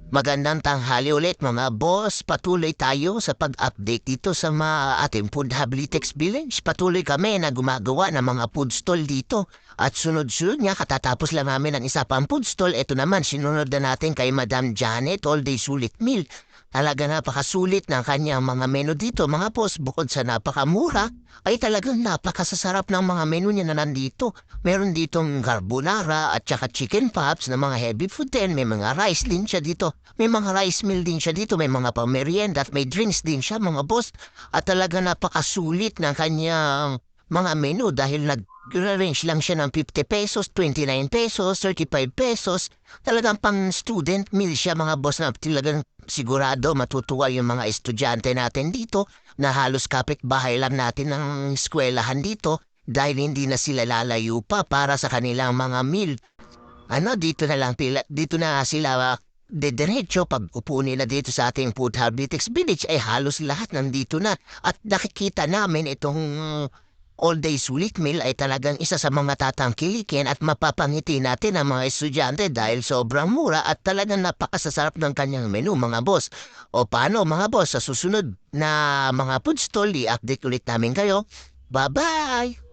Magandang tanghali ulit mga boss. Patuloy tayo sa pag-update dito sa ating Food Hablitex Village. Patuloy kami na gumagawa ng mga food stall dito. At sunod-sunod nga, katatapos lang namin ang isa pang food stall. Ito naman, sinunod na natin kay Madam Janet, All Day Sulit Meal. Talaga napakasulit ng kanyang mga menu dito mga boss. Bukod sa napakamura, ay talagang napakasasarap ng mga menu niya na nandito. Meron ditong carbonara at saka chicken pops na mga heavy food din. May mga rice din siya dito. May mga rice meal din siya dito. May mga pamerienda at may drinks din siya mga boss. At talaga napakasulit ng kanyang mga menu dahil nag-range lang siya ng 50 pesos, 29 pesos, 35 pesos. Talagang pang student meal siya mga boss na talagang sigurado matutuwa yung mga estudyante natin dito na halos kapitbahay lang natin ng eskwelahan dito dahil hindi na sila lalayo pa para sa kanilang mga meal. Dito na sila dediretso pag upo nila dito sa ating Food Hablitex Village ay halos lahat nandito na at nakikita namin itong all-day sulit meal ay talagang isa sa mga tatangkilikin at mapapangiti natin ang mga estudyante dahil sobrang mura at talagang napakasasarap ng kanyang menu mga boss. O paano mga boss, sa susunod na mga food stall, i-update ulit namin kayo. Bye-bye!